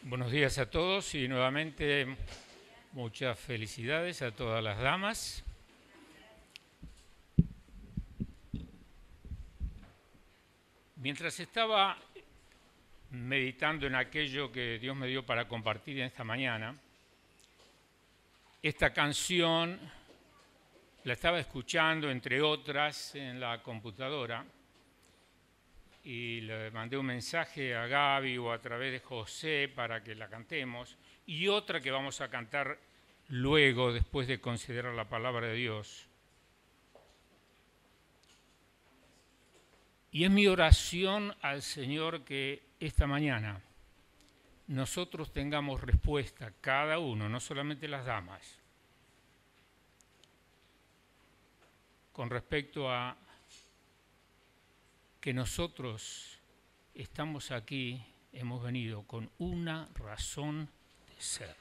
Buenos días a todos y nuevamente muchas felicidades a todas las damas. Mientras estaba meditando en aquello que Dios me dio para compartir en esta mañana, esta canción la estaba escuchando, entre otras, en la computadora, y le mandé un mensaje a Gaby o a través de José para que la cantemos, y otra que vamos a cantar luego, después de considerar la palabra de Dios. Y es mi oración al Señor que esta mañana nosotros tengamos respuesta, cada uno, no solamente las damas, con respecto a que nosotros estamos aquí, hemos venido con una razón de ser.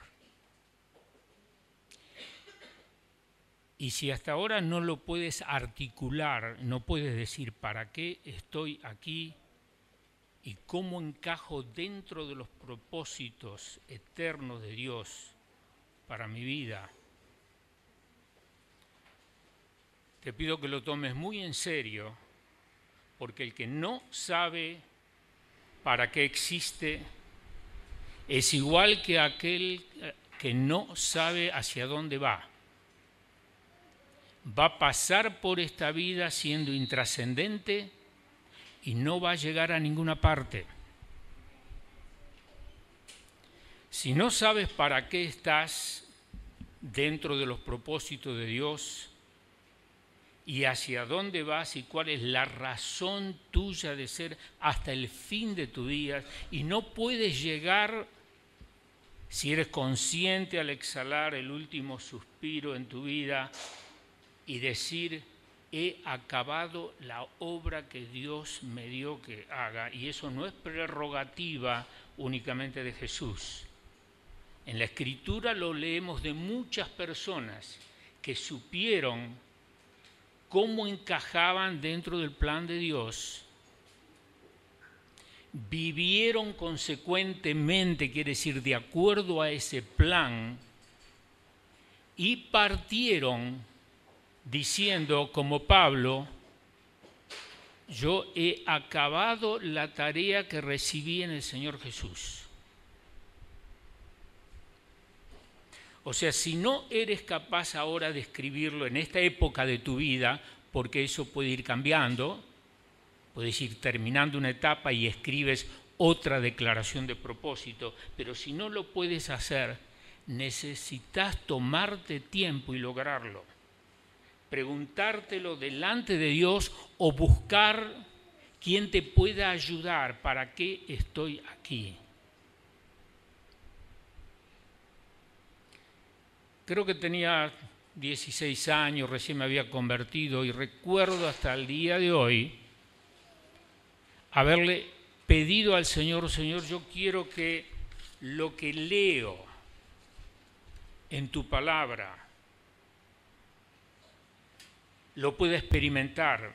Y si hasta ahora no lo puedes articular, no puedes decir para qué estoy aquí y cómo encajo dentro de los propósitos eternos de Dios para mi vida, te pido que lo tomes muy en serio, porque el que no sabe para qué existe es igual que aquel que no sabe hacia dónde va. Va a pasar por esta vida siendo intrascendente y no va a llegar a ninguna parte. Si no sabes para qué estás dentro de los propósitos de Dios y hacia dónde vas y cuál es la razón tuya de ser hasta el fin de tu día, y no puedes llegar, si eres consciente al exhalar el último suspiro en tu vida, y decir, he acabado la obra que Dios me dio que haga. Y eso no es prerrogativa únicamente de Jesús. En la Escritura lo leemos de muchas personas que supieron cómo encajaban dentro del plan de Dios, vivieron consecuentemente, quiere decir, de acuerdo a ese plan, y partieron diciendo, como Pablo, yo he acabado la tarea que recibí en el Señor Jesús. O sea, si no eres capaz ahora de escribirlo en esta época de tu vida, porque eso puede ir cambiando, puedes ir terminando una etapa y escribes otra declaración de propósito, pero si no lo puedes hacer, necesitas tomarte tiempo y lograrlo. Preguntártelo delante de Dios o buscar quien te pueda ayudar. ¿Para qué estoy aquí? Creo que tenía 16 años, recién me había convertido, y recuerdo hasta el día de hoy haberle pedido al Señor, Señor, yo quiero que lo que leo en tu palabra lo pueda experimentar.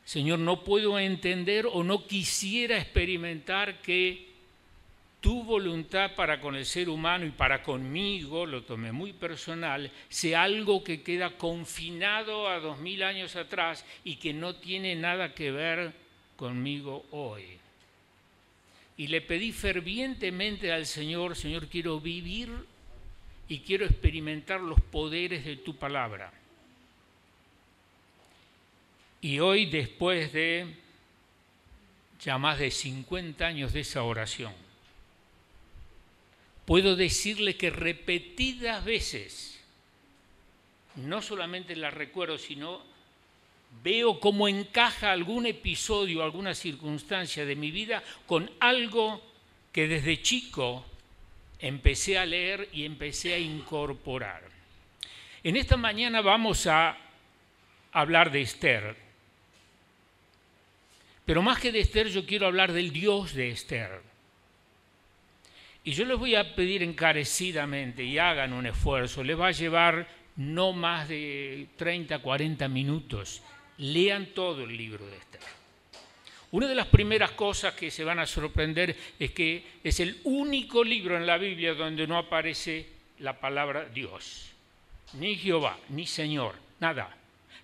Señor, no puedo entender o no quisiera experimentar que tu voluntad para con el ser humano y para conmigo, lo tomé muy personal, sea algo que queda confinado a 2000 años atrás y que no tiene nada que ver conmigo hoy. Y le pedí fervientemente al Señor, Señor, quiero vivir y quiero experimentar los poderes de tu palabra. Y hoy, después de ya más de 50 años de esa oración, puedo decirle que repetidas veces, no solamente la recuerdo, sino veo cómo encaja algún episodio, alguna circunstancia de mi vida con algo que desde chico empecé a leer y empecé a incorporar. En esta mañana vamos a hablar de Esther. Pero más que de Esther, yo quiero hablar del Dios de Esther. Y yo les voy a pedir encarecidamente, y hagan un esfuerzo, les va a llevar no más de 30, 40 minutos. Lean todo el libro de Esther. Una de las primeras cosas que se van a sorprender es que es el único libro en la Biblia donde no aparece la palabra Dios, ni Jehová, ni Señor, nada.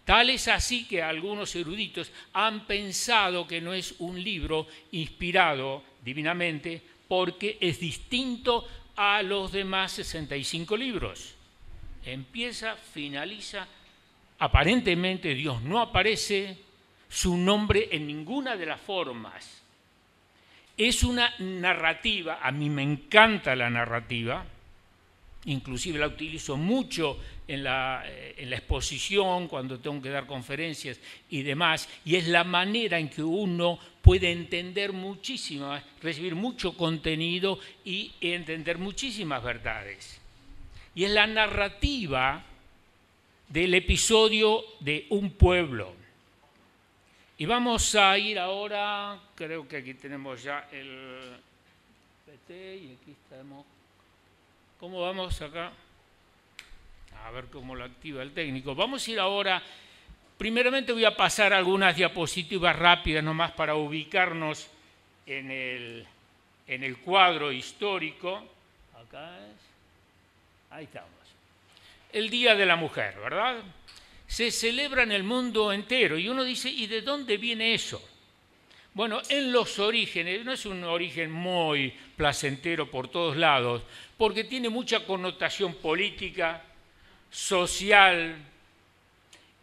Tal es así que algunos eruditos han pensado que no es un libro inspirado divinamente porque es distinto a los demás 65 libros. Empieza, finaliza, aparentemente Dios no aparece, su nombre en ninguna de las formas. Es una narrativa, a mí me encanta la narrativa, inclusive la utilizo mucho en la exposición, cuando tengo que dar conferencias y demás, y es la manera en que uno puede entender muchísimo, recibir mucho contenido y entender muchísimas verdades. Y es la narrativa del episodio de un pueblo. Y vamos a ir ahora, creo que aquí tenemos ya el PT y aquí estamos. ¿Cómo vamos acá? A ver cómo lo activa el técnico. Vamos a ir ahora, primeramente voy a pasar algunas diapositivas rápidas nomás para ubicarnos en el cuadro histórico. Acá es, ahí estamos. El Día de la Mujer, ¿verdad? Se celebra en el mundo entero y uno dice, ¿y de dónde viene eso? Bueno, en los orígenes, no es un origen muy placentero por todos lados, porque tiene mucha connotación política, social,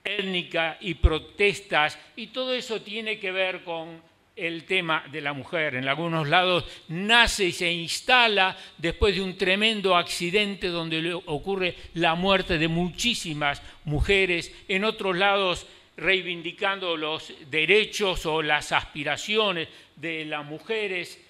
étnica y protestas, y todo eso tiene que ver con el tema de la mujer. En algunos lados nace y se instala después de un tremendo accidente donde ocurre la muerte de muchísimas mujeres, en otros lados reivindicando los derechos o las aspiraciones de las mujeres,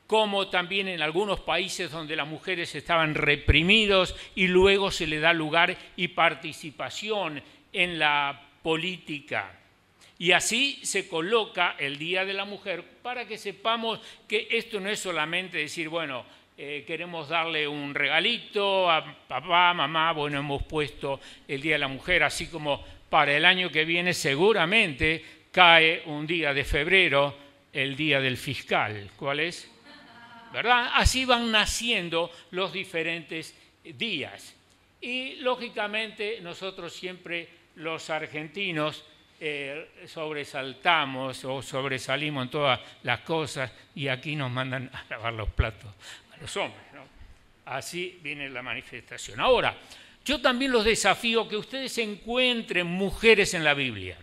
como también en algunos países donde las mujeres estaban reprimidos y luego se le da lugar y participación en la política. Y así se coloca el Día de la Mujer para que sepamos que esto no es solamente decir, bueno, queremos darle un regalito a papá, mamá, bueno, hemos puesto el Día de la Mujer, así como para el año que viene seguramente cae un día de febrero, el Día del Fiscal. ¿Cuál es? ¿Verdad? Así van naciendo los diferentes días. Y lógicamente nosotros siempre los argentinos sobresaltamos o sobresalimos en todas las cosas y aquí nos mandan a lavar los platos a los hombres, ¿no? Así viene la manifestación. Ahora, yo también los desafío que ustedes encuentren mujeres en la Biblia.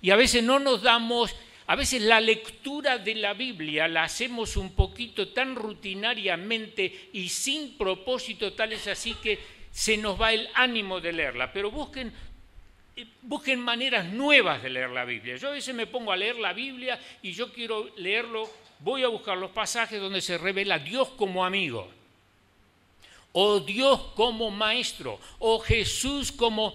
Y a veces no nos damos, a veces la lectura de la Biblia la hacemos un poquito tan rutinariamente y sin propósito, tal es así que se nos va el ánimo de leerla, pero busquen maneras nuevas de leer la Biblia. Yo a veces me pongo a leer la Biblia y yo quiero leerlo, voy a buscar los pasajes donde se revela Dios como amigo, o Dios como maestro, o Jesús como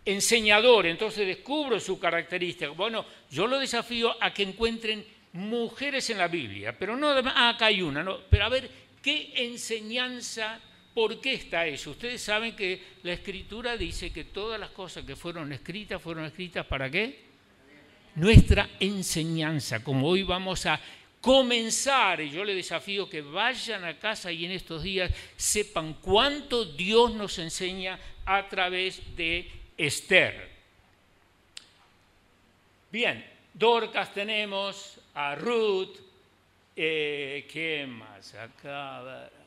enseñador, entonces descubro su característica. Bueno, yo lo desafío a que encuentren mujeres en la Biblia, pero no, acá hay una, no, pero a ver qué enseñanza. ¿Por qué está eso? Ustedes saben que la Escritura dice que todas las cosas que fueron escritas ¿para qué? Nuestra enseñanza. Como hoy vamos a comenzar, y yo les desafío que vayan a casa y en estos días sepan cuánto Dios nos enseña a través de Esther. Bien, Dorcas tenemos, a Ruth, ¿qué más acá? A ver.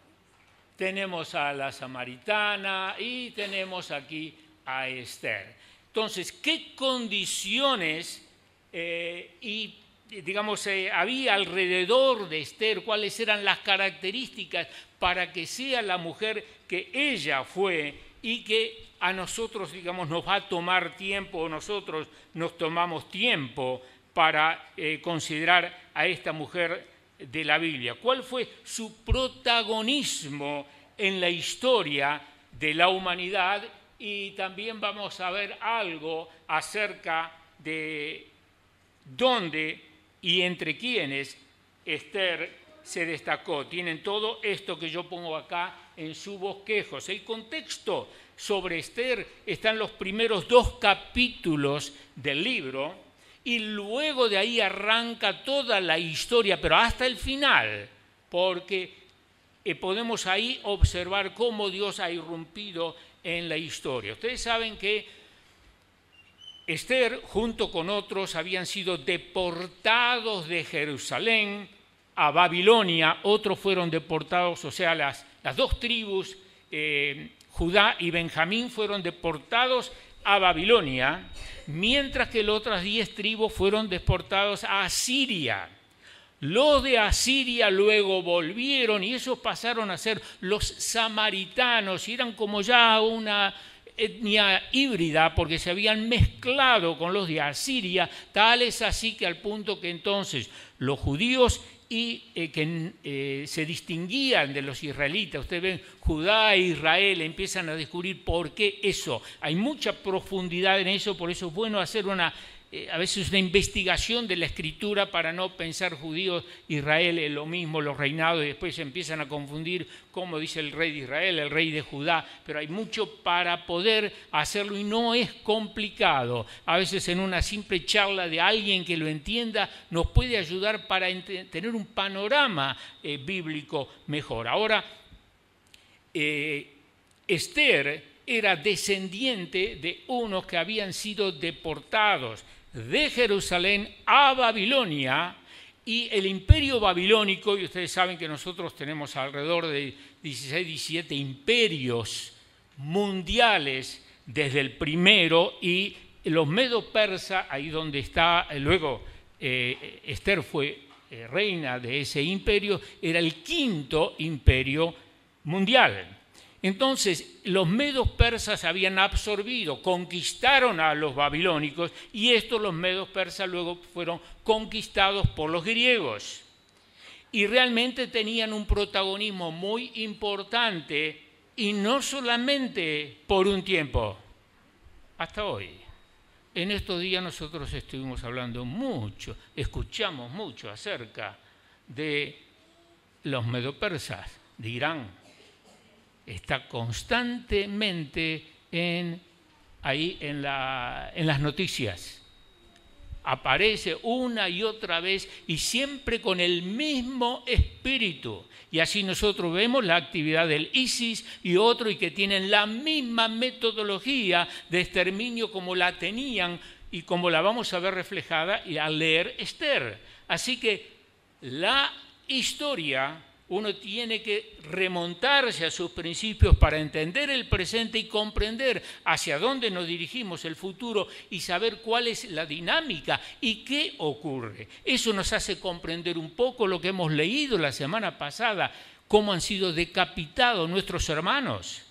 Tenemos a la samaritana y tenemos aquí a Esther. Entonces, ¿qué condiciones había alrededor de Esther? ¿Cuáles eran las características para que sea la mujer que ella fue y que a nosotros, nos va a tomar tiempo, o nosotros nos tomamos tiempo para considerar a esta mujer de la Biblia? ¿Cuál fue su protagonismo en la historia de la humanidad? Y también vamos a ver algo acerca de dónde y entre quiénes Esther se destacó. Tienen todo esto que yo pongo acá en su bosquejos. El contexto sobre Esther está en los primeros 2 capítulos del libro. Y luego de ahí arranca toda la historia, pero hasta el final, porque podemos ahí observar cómo Dios ha irrumpido en la historia. Ustedes saben que Esther, junto con otros, habían sido deportados de Jerusalén a Babilonia, otros fueron deportados, o sea, las dos tribus, Judá y Benjamín, fueron deportados a Babilonia, mientras que las otras 10 tribus fueron deportados a Asiria. Los de Asiria luego volvieron y esos pasaron a ser los samaritanos, y eran como ya una etnia híbrida porque se habían mezclado con los de Asiria, tal es así que al punto que entonces los judíos que se distinguían de los israelitas, ustedes ven, Judá e Israel, empiezan a descubrir por qué eso. Hay mucha profundidad en eso, por eso es bueno hacer a veces una investigación de la Escritura para no pensar judíos, Israel es lo mismo, los reinados, y después se empiezan a confundir, como dice el rey de Israel, el rey de Judá, pero hay mucho para poder hacerlo y no es complicado. A veces en una simple charla de alguien que lo entienda nos puede ayudar para tener un panorama bíblico mejor. Ahora, Esther era descendiente de unos que habían sido deportados de Jerusalén a Babilonia, y el imperio babilónico, y ustedes saben que nosotros tenemos alrededor de 16, 17 imperios mundiales desde el primero, y los medo-persas, ahí donde está, luego Esther fue reina de ese imperio, era el 5º imperio mundial. Entonces, los medos persas habían absorbido, conquistaron a los babilónicos, y estos, los medos persas, luego fueron conquistados por los griegos. Y realmente tenían un protagonismo muy importante, y no solamente por un tiempo, hasta hoy. En estos días nosotros estuvimos hablando mucho, escuchamos mucho acerca de los medo persas, de Irán. Está constantemente ahí en las noticias. Aparece una y otra vez y siempre con el mismo espíritu. Y así nosotros vemos la actividad del ISIS y otro, y que tienen la misma metodología de exterminio como la tenían y como la vamos a ver reflejada al leer Esther. Así que la historia, uno tiene que remontarse a sus principios para entender el presente y comprender hacia dónde nos dirigimos el futuro y saber cuál es la dinámica y qué ocurre. Eso nos hace comprender un poco lo que hemos leído la semana pasada, cómo han sido decapitados nuestros hermanos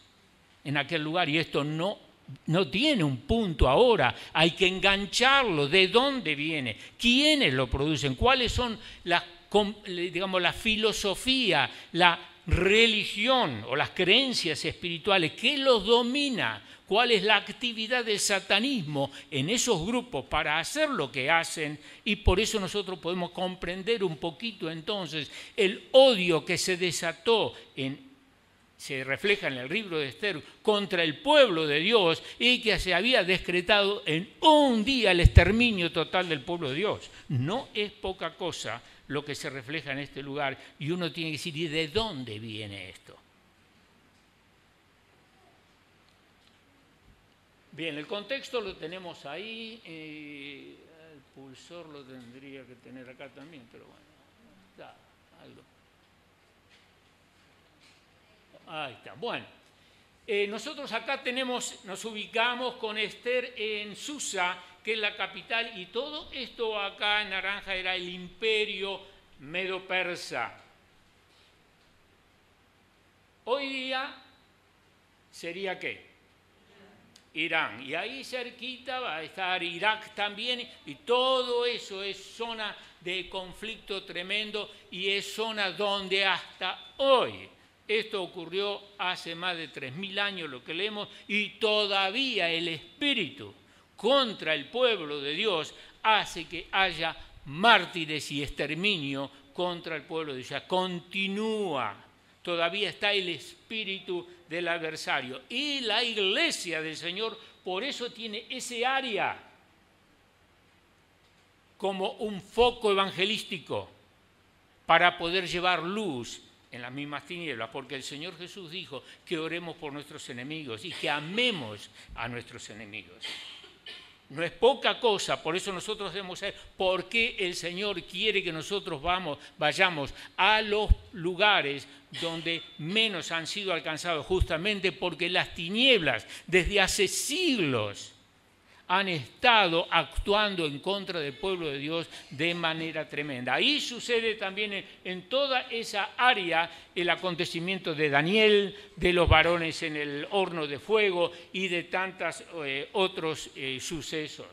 en aquel lugar, y esto no tiene un punto ahora, hay que engancharlo, de dónde viene, quiénes lo producen, cuáles son la filosofía, la religión o las creencias espirituales, qué los domina, cuál es la actividad del satanismo en esos grupos para hacer lo que hacen, y por eso nosotros podemos comprender un poquito entonces el odio que se desató se refleja en el libro de Esther contra el pueblo de Dios, y que se había decretado en un día el exterminio total del pueblo de Dios. No es poca cosa lo que se refleja en este lugar, y uno tiene que decir, ¿y de dónde viene esto? Bien, el contexto lo tenemos ahí, el pulsor lo tendría que tener acá también, pero bueno, está algo. Ahí está, bueno. Nosotros acá nos ubicamos con Esther en Susa, que es la capital, y todo esto acá en naranja era el imperio medo-persa. Hoy día sería ¿qué? Irán, y ahí cerquita va a estar Irak también, y todo eso es zona de conflicto tremendo, y es zona donde hasta hoy, esto ocurrió hace más de 3000 años, lo que leemos, y todavía el espíritu contra el pueblo de Dios hace que haya mártires y exterminio contra el pueblo de Dios. Continúa, todavía está el espíritu del adversario. Y la iglesia del Señor por eso tiene ese área. como un foco evangelístico para poder llevar luz en las mismas tinieblas, porque el Señor Jesús dijo que oremos por nuestros enemigos y que amemos a nuestros enemigos. No es poca cosa, por eso nosotros debemos saber por qué el Señor quiere que nosotros vayamos a los lugares donde menos han sido alcanzados, justamente porque las tinieblas desde hace siglos han estado actuando en contra del pueblo de Dios de manera tremenda. Ahí sucede también en toda esa área el acontecimiento de Daniel, de los varones en el horno de fuego y de tantos otros sucesos.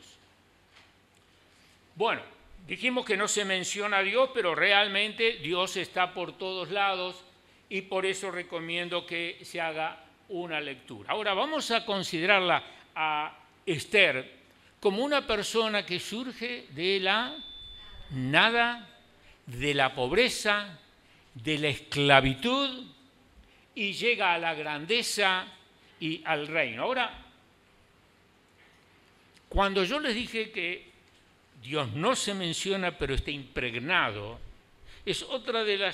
Bueno, dijimos que no se menciona a Dios, pero realmente Dios está por todos lados y por eso recomiendo que se haga una lectura. Ahora vamos a considerarla a Esther como una persona que surge de la nada, de la pobreza, de la esclavitud y llega a la grandeza y al reino. Ahora, cuando yo les dije que Dios no se menciona pero está impregnado, es otra de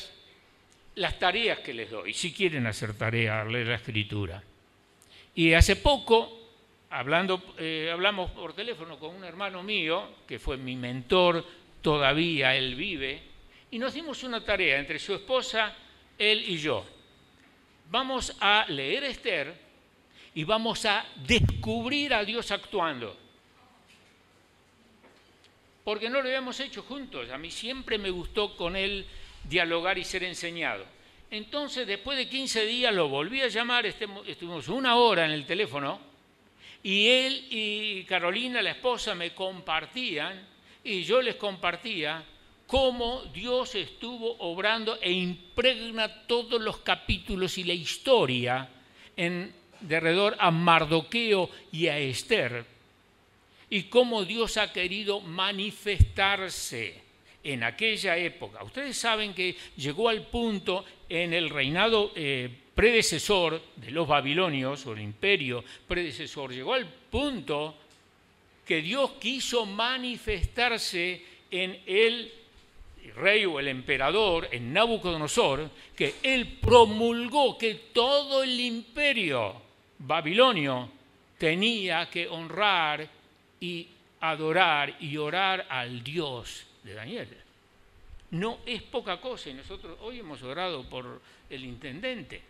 las tareas que les doy, si quieren hacer tarea, leer la Escritura. Y hace poco hablamos por teléfono con un hermano mío, que fue mi mentor, todavía él vive, y nos dimos una tarea entre su esposa, él y yo. Vamos a leer Esther y vamos a descubrir a Dios actuando. Porque no lo habíamos hecho juntos. A mí siempre me gustó con él dialogar y ser enseñado. Entonces, después de 15 días lo volví a llamar, estuvimos 1 hora en el teléfono, y él y Carolina, la esposa, me compartían, y yo les compartía cómo Dios estuvo obrando e impregna todos los capítulos y la historia derredor a Mardoqueo y a Esther, y cómo Dios ha querido manifestarse en aquella época. Ustedes saben que llegó al punto en el reinado predecesor de los babilonios, o el imperio predecesor, llegó al punto que Dios quiso manifestarse en el rey o el emperador, en Nabucodonosor, que él promulgó que todo el imperio babilonio tenía que honrar y adorar y orar al Dios de Daniel. No es poca cosa, y nosotros hoy hemos orado por el intendente.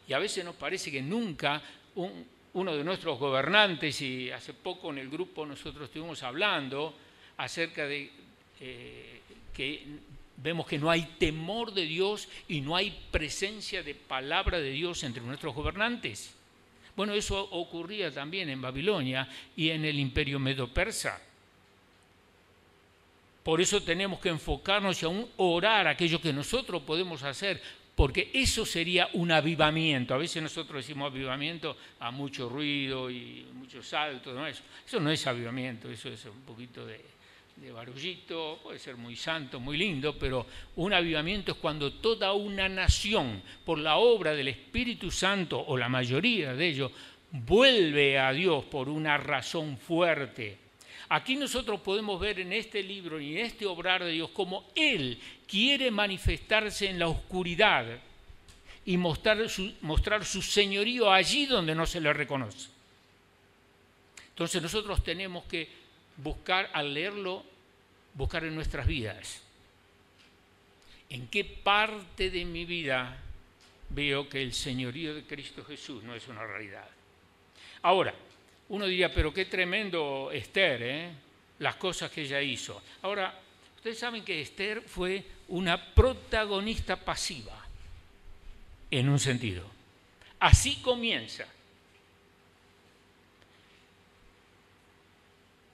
Y a veces nos parece que nunca uno de nuestros gobernantes, y hace poco en el grupo nosotros estuvimos hablando acerca de que vemos que no hay temor de Dios y no hay presencia de palabra de Dios entre nuestros gobernantes. Bueno, eso ocurría también en Babilonia y en el imperio medo-persa. Por eso tenemos que enfocarnos y aún orar aquello que nosotros podemos hacer, porque eso sería un avivamiento. A veces nosotros decimos avivamiento a mucho ruido y muchos saltos, ¿no? Eso no es avivamiento, eso es un poquito de barullito, puede ser muy santo, muy lindo, pero un avivamiento es cuando toda una nación, por la obra del Espíritu Santo, o la mayoría de ellos, vuelve a Dios por una razón fuerte. Aquí nosotros podemos ver en este libro y en este obrar de Dios cómo Él quiere manifestarse en la oscuridad y mostrar su señorío allí donde no se le reconoce. Entonces nosotros tenemos que buscar, al leerlo, buscar en nuestras vidas. ¿En qué parte de mi vida veo que el señorío de Cristo Jesús no es una realidad? Ahora, uno diría, pero qué tremendo Esther, las cosas que ella hizo. Ahora, ustedes saben que Esther fue una protagonista pasiva, en un sentido. Así comienza.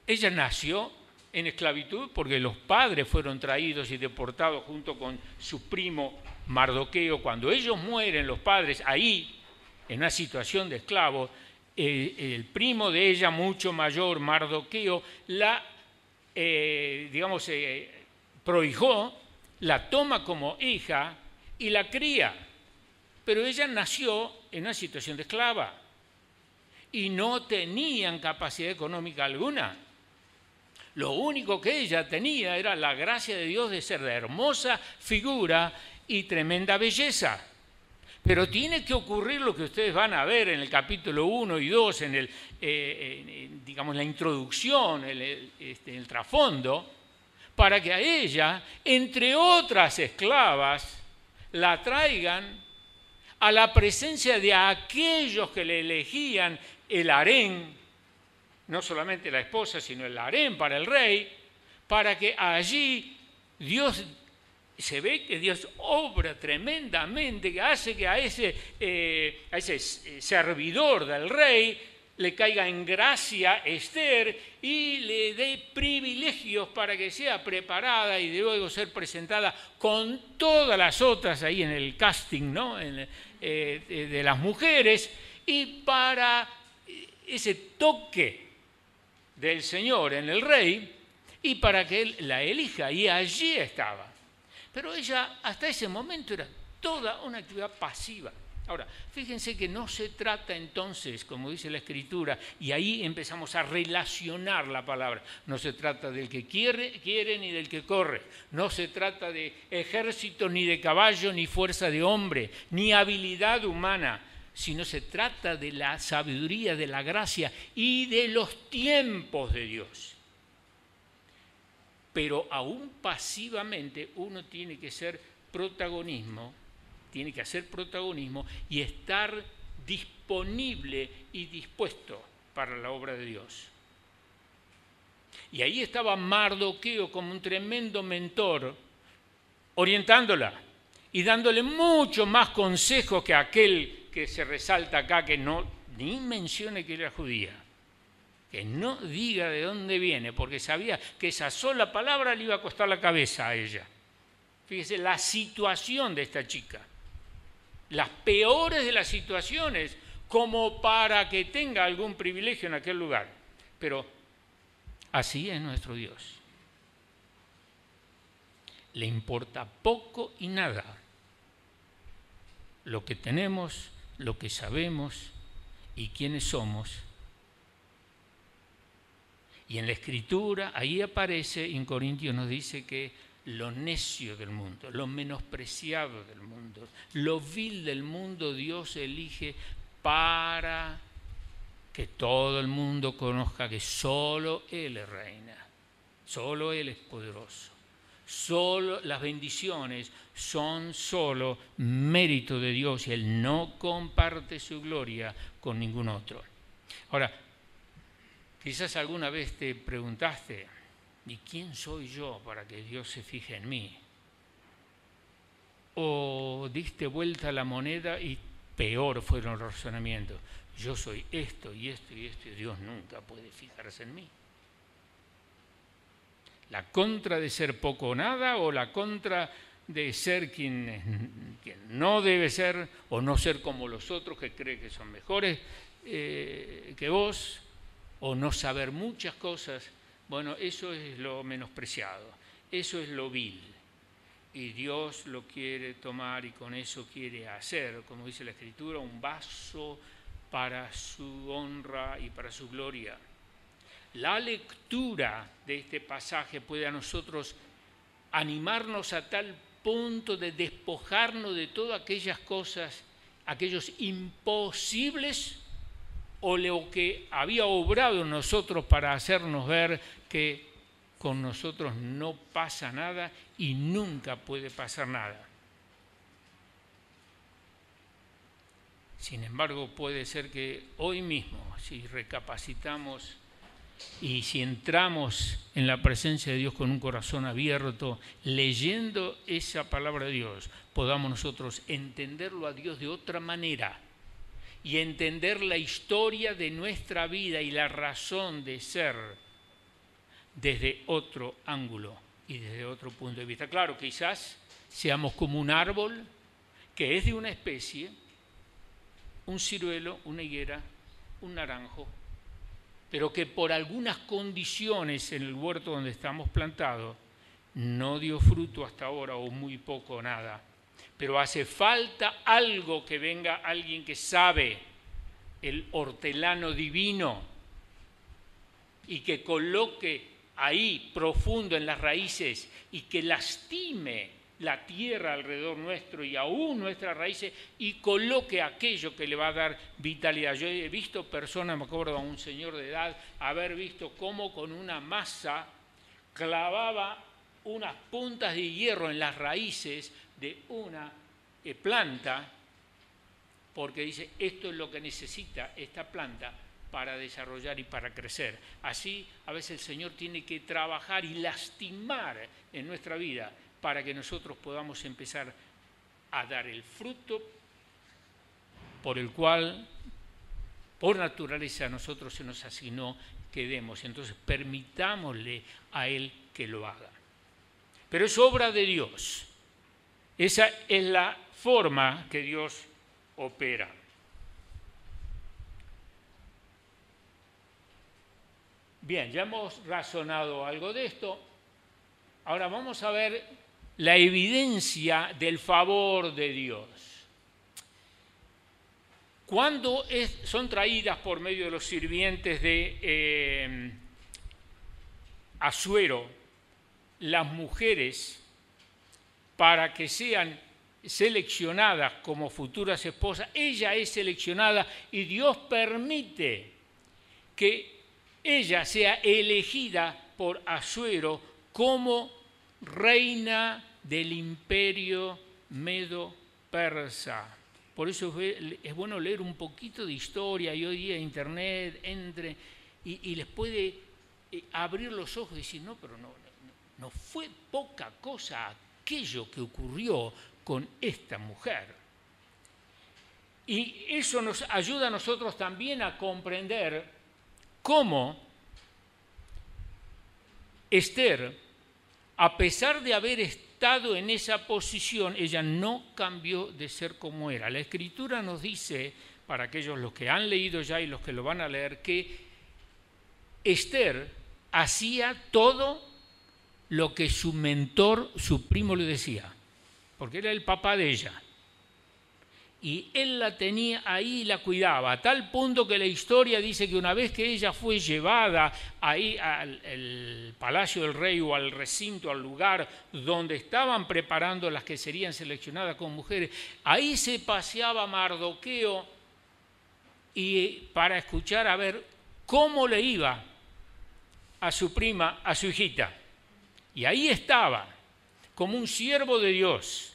Ella nació en esclavitud porque los padres fueron traídos y deportados junto con su primo Mardoqueo. Cuando ellos mueren, los padres, ahí, en una situación de esclavos, el primo de ella, mucho mayor, Mardoqueo, la, prohijó, la toma como hija y la cría. Pero ella nació en una situación de esclava y no tenían capacidad económica alguna. Lo único que ella tenía era la gracia de Dios de ser de hermosa figura y tremenda belleza. Pero tiene que ocurrir lo que ustedes van a ver en el capítulo 1 y 2, digamos, la introducción, el trasfondo, para que a ella, entre otras esclavas, la traigan a la presencia de aquellos que le elegían el harén, no solamente la esposa, sino el harén para el rey, para que allí Dios, se ve que Dios obra tremendamente, que hace que a ese servidor del rey le caiga en gracia Esther y le dé privilegios para que sea preparada y luego ser presentada con todas las otras ahí en el casting, ¿no? De las mujeres, y para ese toque del Señor en el rey y para que él la elija, y allí estaba. Pero ella hasta ese momento era toda una actividad pasiva. Ahora, fíjense que no se trata entonces, como dice la Escritura, y ahí empezamos a relacionar la palabra, no se trata del que quiere ni del que corre, no se trata de ejército, ni de caballo, ni fuerza de hombre, ni habilidad humana, sino se trata de la sabiduría, de la gracia y de los tiempos de Dios. Pero aún pasivamente uno tiene que hacer protagonismo y estar disponible y dispuesto para la obra de Dios. Y ahí estaba Mardoqueo como un tremendo mentor, orientándola y dándole mucho más consejos que aquel que se resalta acá, que no ni mencione que era judía, que no diga de dónde viene, porque sabía que esa sola palabra le iba a costar la cabeza a ella. Fíjese la situación de esta chica, las peores de las situaciones, como para que tenga algún privilegio en aquel lugar. Pero así es nuestro Dios. Le importa poco y nada lo que tenemos, lo que sabemos y quiénes somos. Y en la Escritura, ahí aparece, en Corintios nos dice que lo necio del mundo, lo menospreciado del mundo, lo vil del mundo, Dios elige para que todo el mundo conozca que solo Él es reina, solo Él es poderoso, solo las bendiciones son solo mérito de Dios y Él no comparte su gloria con ningún otro. Ahora, quizás alguna vez te preguntaste, ¿y quién soy yo para que Dios se fije en mí? O diste vuelta a la moneda y peor fueron los razonamientos. Yo soy esto y esto y esto y Dios nunca puede fijarse en mí. ¿La contra de ser poco o nada o la contra de ser quien no debe ser o no ser como los otros que creen que son mejores que vos o no saber muchas cosas? Bueno, eso es lo menospreciado, eso es lo vil. Y Dios lo quiere tomar y con eso quiere hacer, como dice la Escritura, un vaso para su honra y para su gloria. La lectura de este pasaje puede a nosotros animarnos a tal punto de despojarnos de todas aquellas cosas, aquellos imposibles o lo que había obrado en nosotros para hacernos ver que con nosotros no pasa nada y nunca puede pasar nada. Sin embargo, puede ser que hoy mismo, si recapacitamos y si entramos en la presencia de Dios con un corazón abierto, leyendo esa palabra de Dios, podamos nosotros entenderlo a Dios de otra manera y entender la historia de nuestra vida y la razón de ser desde otro ángulo y desde otro punto de vista. Claro, quizás seamos como un árbol que es de una especie, un ciruelo, una higuera, un naranjo, pero que por algunas condiciones en el huerto donde estamos plantados no dio fruto hasta ahora o muy poco o nada. Pero hace falta algo, que venga alguien que sabe, el hortelano divino, y que coloque ahí profundo en las raíces y que lastime la tierra alrededor nuestro y aún nuestras raíces y coloque aquello que le va a dar vitalidad. Yo he visto personas, me acuerdo a un señor de edad, haber visto cómo con una masa clavaba unas puntas de hierro en las raíces de una planta, porque dice, esto es lo que necesita esta planta para desarrollar y para crecer. Así, a veces el Señor tiene que trabajar y lastimar en nuestra vida para que nosotros podamos empezar a dar el fruto por el cual, por naturaleza, a nosotros se nos asignó que demos. Entonces, permitámosle a Él que lo haga. Pero es obra de Dios. Esa es la forma que Dios opera. Bien, ya hemos razonado algo de esto. Ahora vamos a ver la evidencia del favor de Dios. Cuando son traídas por medio de los sirvientes de Asuero las mujeres para que sean seleccionadas como futuras esposas, ella es seleccionada y Dios permite que ella sea elegida por Asuero como reina del imperio medo-persa. Por eso es bueno leer un poquito de historia y hoy día internet entre y les puede abrir los ojos y decir, no, pero no fue poca cosa aquello que ocurrió con esta mujer. Y eso nos ayuda a nosotros también a comprender cómo Esther, a pesar de haber estado en esa posición, ella no cambió de ser como era. La Escritura nos dice, para aquellos los que han leído ya y los que lo van a leer, que Esther hacía todo lo que su mentor, su primo, le decía, porque era el papá de ella. Y él la tenía ahí y la cuidaba, a tal punto que la historia dice que una vez que ella fue llevada ahí al palacio del rey o al recinto, al lugar donde estaban preparando las que serían seleccionadas como mujeres, ahí se paseaba Mardoqueo y para escuchar a ver cómo le iba a su prima, a su hijita. Y ahí estaba, como un siervo de Dios.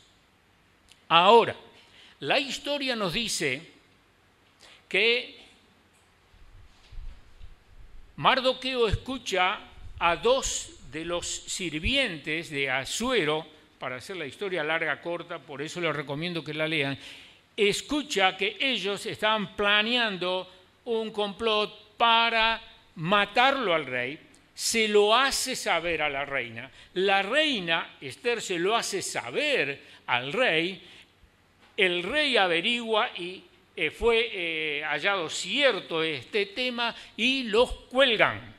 Ahora, la historia nos dice que Mardoqueo escucha a dos de los sirvientes de Asuero, para hacer la historia larga, corta, por eso les recomiendo que la lean, escucha que ellos estaban planeando un complot para matarlo al rey, se lo hace saber a la reina Esther se lo hace saber al rey, el rey averigua y fue hallado cierto este tema y los cuelgan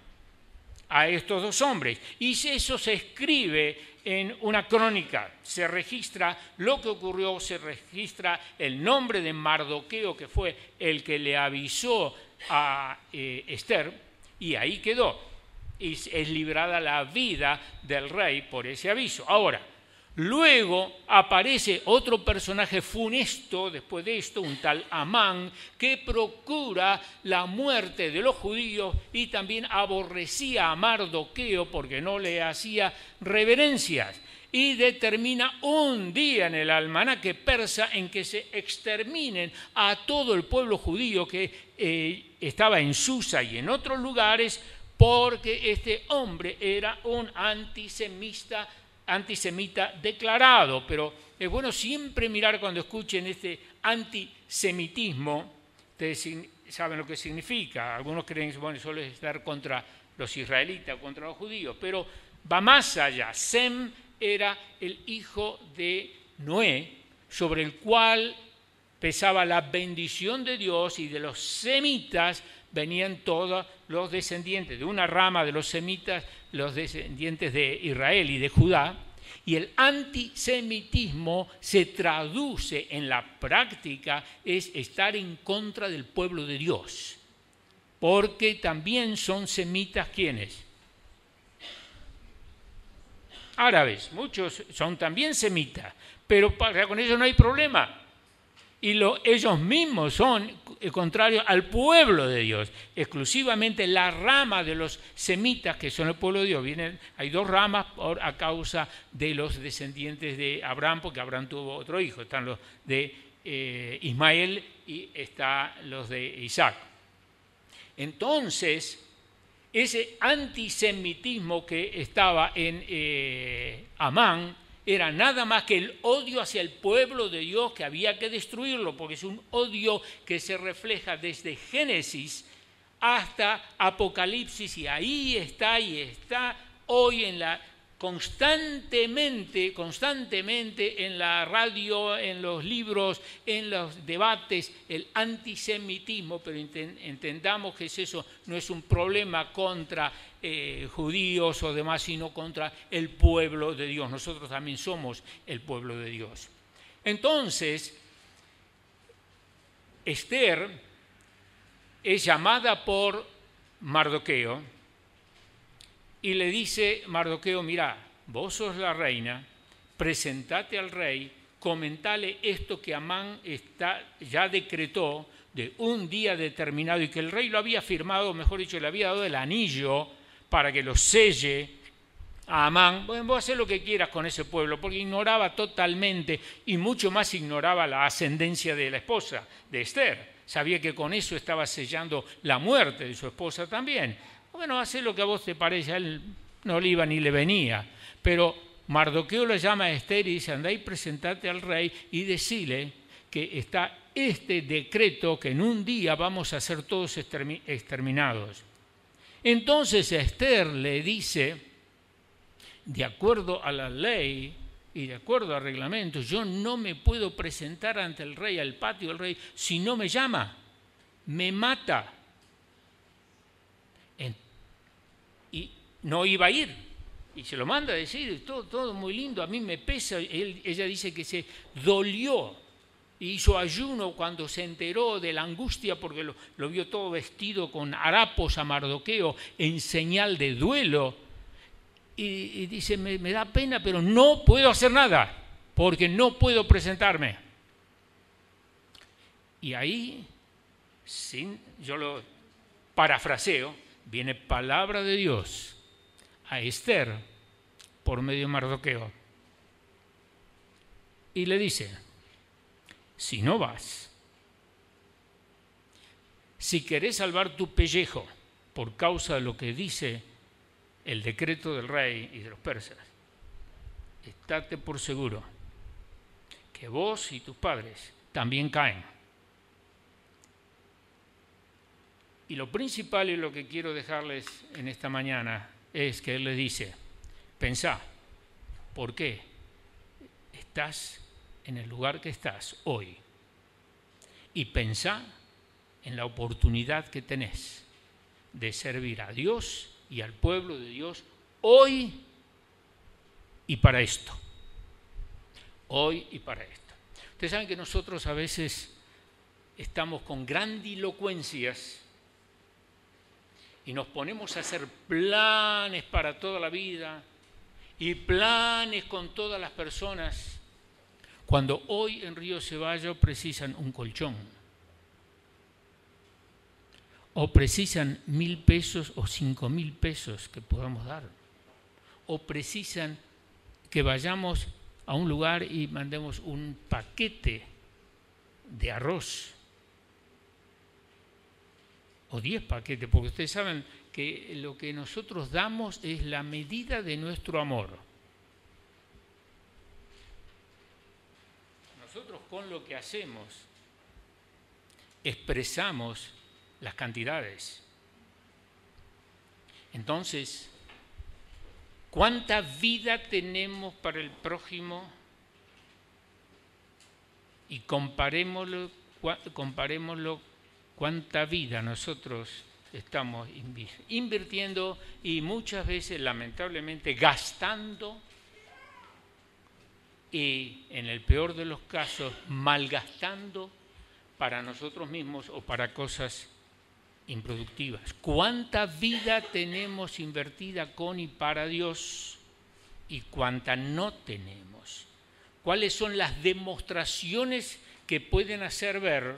a estos dos hombres. Y eso se escribe en una crónica, se registra lo que ocurrió, se registra el nombre de Mardoqueo, que fue el que le avisó a Esther, y ahí quedó. Y es librada la vida del rey por ese aviso. Ahora, luego aparece otro personaje funesto después de esto, un tal Amán, que procura la muerte de los judíos y también aborrecía a Mardoqueo porque no le hacía reverencias. Y determina un día en el almanaque persa en que se exterminen a todo el pueblo judío que estaba en Susa y en otros lugares, porque este hombre era un antisemita declarado. Pero es bueno siempre mirar cuando escuchen este antisemitismo, ustedes saben lo que significa. Algunos creen que bueno, solo es estar contra los israelitas o contra los judíos, pero va más allá. Sem era el hijo de Noé, sobre el cual pesaba la bendición de Dios, y de los semitas venían todos los descendientes, de una rama de los semitas, los descendientes de Israel y de Judá. Y el antisemitismo se traduce en la práctica, es estar en contra del pueblo de Dios, porque también son semitas, ¿quiénes? árabes, muchos son también semitas, pero con ellos no hay problema. Y ellos mismos son contrarios al pueblo de Dios. Exclusivamente la rama de los semitas, que son el pueblo de Dios, hay dos ramas a causa de los descendientes de Abraham, porque Abraham tuvo otro hijo. Están los de Ismael y están los de Isaac. Entonces, ese antisemitismo que estaba en Amán era nada más que el odio hacia el pueblo de Dios, que había que destruirlo, porque es un odio que se refleja desde Génesis hasta Apocalipsis, y ahí está hoy constantemente en la radio, en los libros, en los debates, el antisemitismo, pero entendamos que eso no es un problema contra judíos o demás, sino contra el pueblo de Dios. Nosotros también somos el pueblo de Dios. Entonces, Esther es llamada por Mardoqueo y le dice Mardoqueo: mira, vos sos la reina, presentate al rey, comentale esto que Amán ya decretó de un día determinado, y que el rey lo había firmado, mejor dicho, le había dado el anillo para que lo selle a Amán. Bueno, vos haces lo que quieras con ese pueblo, porque ignoraba totalmente, y mucho más ignoraba la ascendencia de la esposa de Esther. Sabía que con eso estaba sellando la muerte de su esposa también. Bueno, hace lo que a vos te parece, a él no le iba ni le venía. Pero Mardoqueo le llama a Esther y dice: andá y presentate al rey y decile que está este decreto, que en un día vamos a ser todos exterminados. Entonces Esther le dice: de acuerdo a la ley y de acuerdo al reglamento, yo no me puedo presentar ante el rey, al patio del rey, si no me llama, me mata. Y no iba a ir, y se lo manda a decir, todo muy lindo, a mí me pesa. Ella dice que se dolió, hizo ayuno cuando se enteró de la angustia, porque lo vio todo vestido con harapos a Mardoqueo en señal de duelo, y dice: me da pena, pero no puedo hacer nada, porque no puedo presentarme. Y ahí, yo lo parafraseo, viene palabra de Dios a Esther por medio de Mardoqueo y le dice: si no vas, si querés salvar tu pellejo por causa de lo que dice el decreto del rey y de los persas, estate por seguro que vos y tus padres también caen. Y lo principal y lo que quiero dejarles en esta mañana es que él les dice: pensá, ¿por qué estás en el lugar que estás hoy? Y pensá en la oportunidad que tenés de servir a Dios y al pueblo de Dios hoy y para esto. Hoy y para esto. Ustedes saben que nosotros a veces estamos con grandilocuencias y nos ponemos a hacer planes para toda la vida y planes con todas las personas, cuando hoy en Río Ceballos precisan un colchón, o precisan 1.000 pesos o 5.000 pesos que podamos dar, o precisan que vayamos a un lugar y mandemos un paquete de arroz, o 10 paquetes, porque ustedes saben que lo que nosotros damos es la medida de nuestro amor. Nosotros con lo que hacemos expresamos las cantidades. Entonces, ¿cuánta vida tenemos para el prójimo? Y comparémoslo cuánta vida nosotros estamos invirtiendo y muchas veces, lamentablemente, gastando, y en el peor de los casos, malgastando para nosotros mismos o para cosas improductivas. ¿Cuánta vida tenemos invertida con y para Dios? y cuánta no tenemos. ¿Cuáles son las demostraciones que pueden hacer ver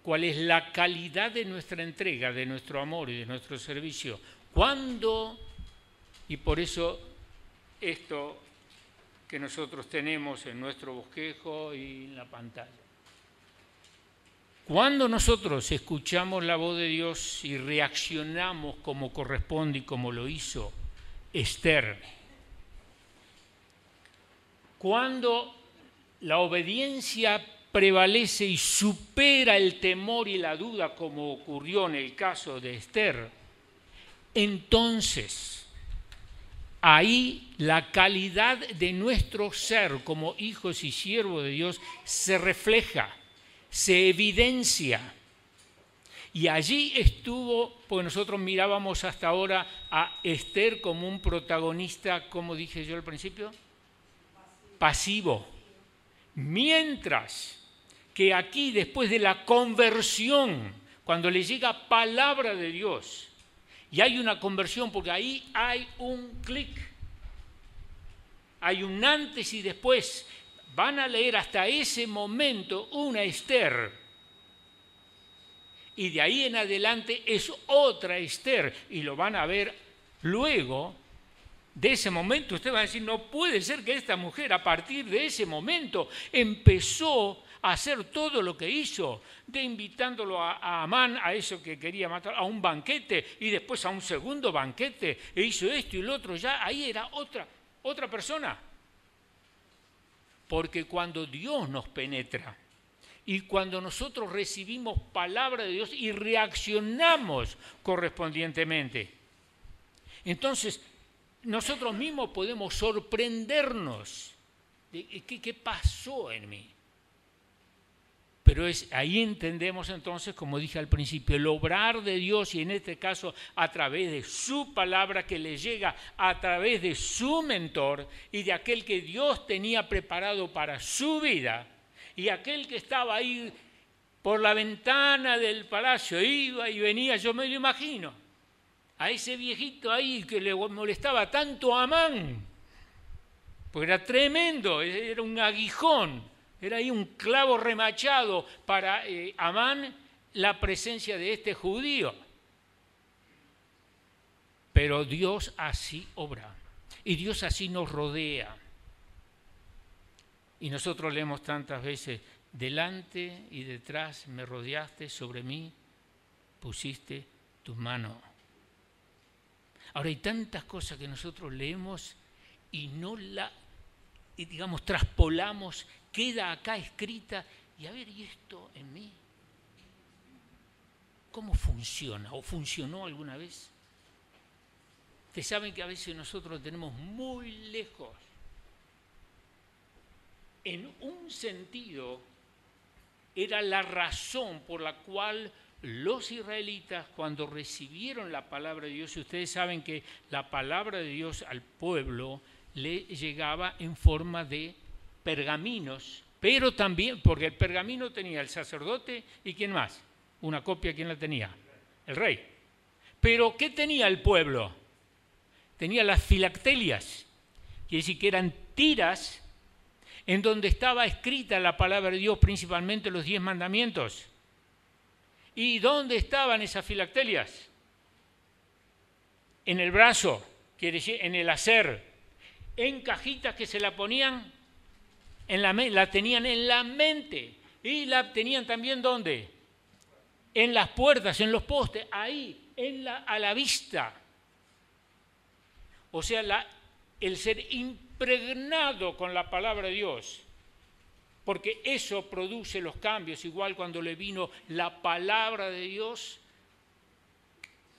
cuál es la calidad de nuestra entrega, de nuestro amor y de nuestro servicio? ¿Cuándo? Y por eso esto que nosotros tenemos en nuestro bosquejo y en la pantalla. Cuando nosotros escuchamos la voz de Dios y reaccionamos como corresponde y como lo hizo Esther, cuando la obediencia prevalece y supera el temor y la duda, como ocurrió en el caso de Esther, entonces ahí la calidad de nuestro ser como hijos y siervos de Dios se refleja, se evidencia. Y allí estuvo, porque nosotros mirábamos hasta ahora a Esther como un protagonista, como dije yo al principio, pasivo. Mientras que aquí, después de la conversión, cuando le llega palabra de Dios, y hay una conversión, porque ahí hay un clic, hay un antes y después. Van a leer hasta ese momento una Esther, y de ahí en adelante es otra Esther, y lo van a ver luego. De ese momento usted va a decir, no puede ser que esta mujer a partir de ese momento empezó a hacer todo lo que hizo, de invitándolo a Amán, a eso que quería matar, a un banquete y después a un segundo banquete, e hizo esto y lo otro. Ya ahí era otra persona. Porque cuando Dios nos penetra y cuando nosotros recibimos palabra de Dios y reaccionamos correspondientemente, entonces nosotros mismos podemos sorprendernos de qué pasó en mí. Pero ahí entendemos entonces, como dije al principio, el obrar de Dios, y en este caso a través de su palabra que le llega a través de su mentor y de aquel que Dios tenía preparado para su vida, y aquel que estaba ahí por la ventana del palacio, iba y venía, yo me lo imagino, a ese viejito ahí que le molestaba tanto a Amán, porque era tremendo, era un aguijón. Era ahí un clavo remachado para Amán, la presencia de este judío. Pero Dios así obra y Dios así nos rodea. Y nosotros leemos tantas veces, delante y detrás me rodeaste, sobre mí pusiste tu mano. Ahora hay tantas cosas que nosotros leemos y no digamos, traspolamos, queda acá escrita, y a ver, ¿y esto en mí? ¿Cómo funciona? ¿O funcionó alguna vez? Ustedes saben que a veces nosotros tenemos muy lejos. En un sentido, era la razón por la cual los israelitas, cuando recibieron la palabra de Dios, y ustedes saben que la palabra de Dios al pueblo le llegaba en forma de pergaminos, pero también, porque el pergamino tenía el sacerdote y ¿quién más? Una copia, ¿quién la tenía? El rey. Pero ¿qué tenía el pueblo? Tenía las filactelias, quiere decir que eran tiras en donde estaba escrita la palabra de Dios, principalmente los 10 mandamientos. ¿Y dónde estaban esas filactelias? En el brazo, quiere decir en el hacer, en cajitas que se la ponían, la tenían en la mente, y la tenían también ¿dónde? En las puertas, en los postes, ahí, a la vista. O sea, el ser impregnado con la palabra de Dios, porque eso produce los cambios, igual cuando le vino la palabra de Dios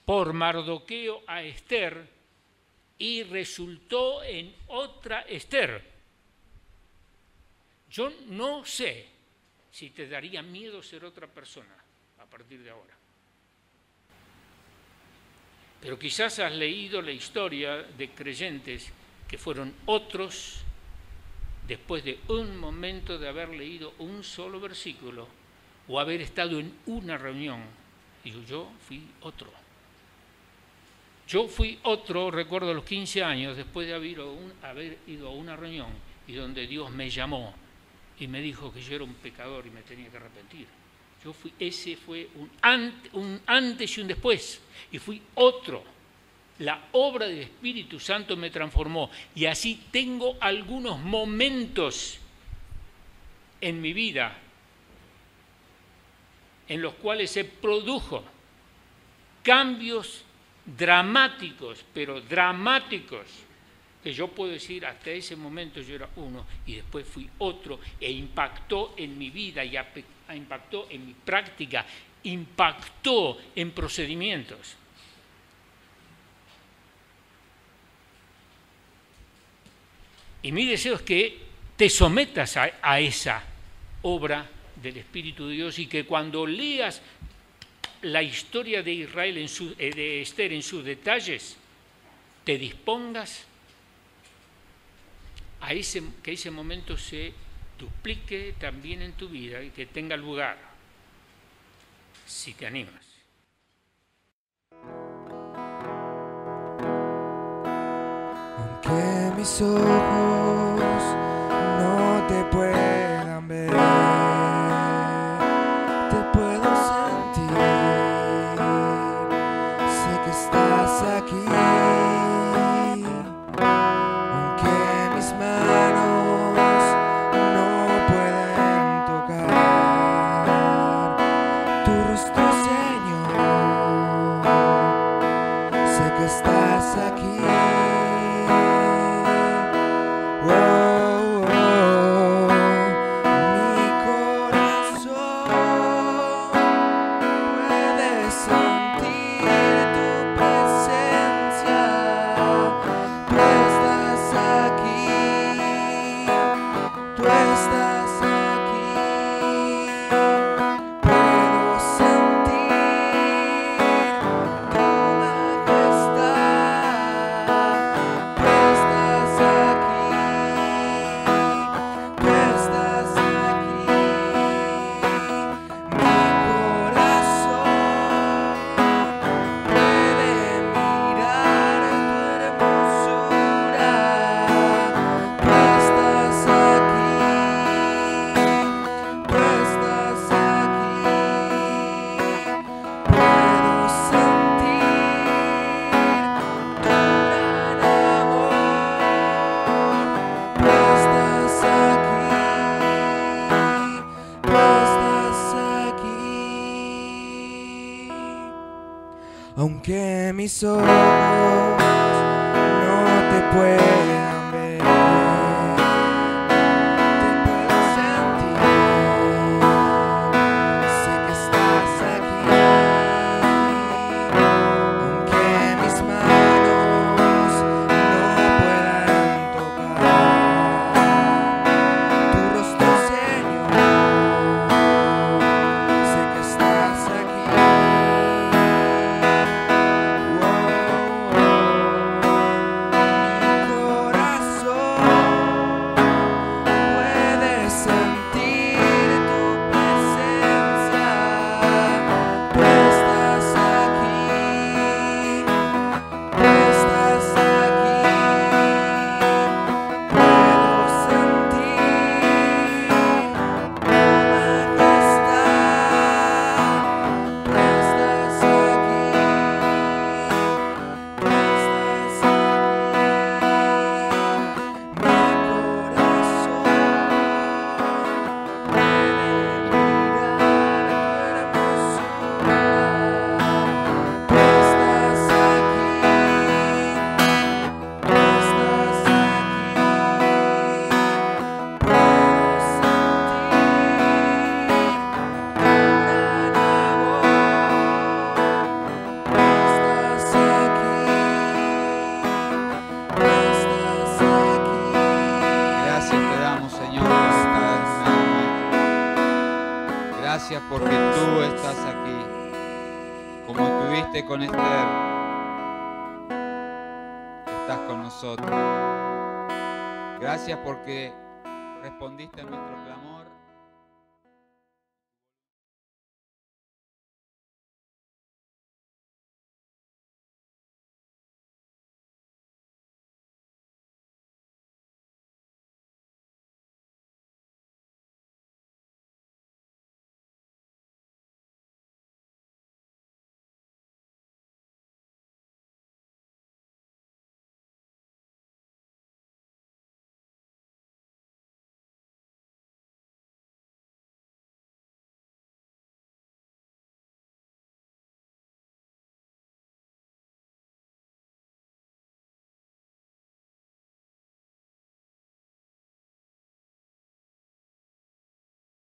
por Mardoqueo a Esther y resultó en otra Esther. Yo no sé si te daría miedo ser otra persona a partir de ahora. Pero quizás has leído la historia de creyentes que fueron otros después de un momento de haber leído un solo versículo o haber estado en una reunión. Digo, yo fui otro. Yo fui otro, recuerdo a los 15 años, después de haber ido a una reunión y donde Dios me llamó y me dijo que yo era un pecador y me tenía que arrepentir. Ese fue un antes y un después, y fui otro. La obra del Espíritu Santo me transformó, y así tengo algunos momentos en mi vida en los cuales se produjo cambios dramáticos, pero dramáticos, que yo puedo decir, hasta ese momento yo era uno y después fui otro, e impactó en mi vida, y impactó en mi práctica, impactó en procedimientos. Y mi deseo es que te sometas a esa obra del Espíritu de Dios, y que cuando leas la historia de Israel, de Esther en sus detalles, te dispongas a que ese momento se duplique también en tu vida y que tenga lugar, si te animas. Aunque mis ojos no te puedan ver, te puedo sentir, sé que estás aquí. Aunque mis manos no pueden tocar tu rostro, Señor, sé que estás aquí. Aunque mis ojos no te puedan ver, te puedo sentir, sé que estás aquí. Aunque mis manos no puedan tocar tu rostro, Señor, sé que estás aquí. Gracias porque tú estás aquí, como estuviste con Esther, estás con nosotros. Gracias porque respondiste a nuestro clamor.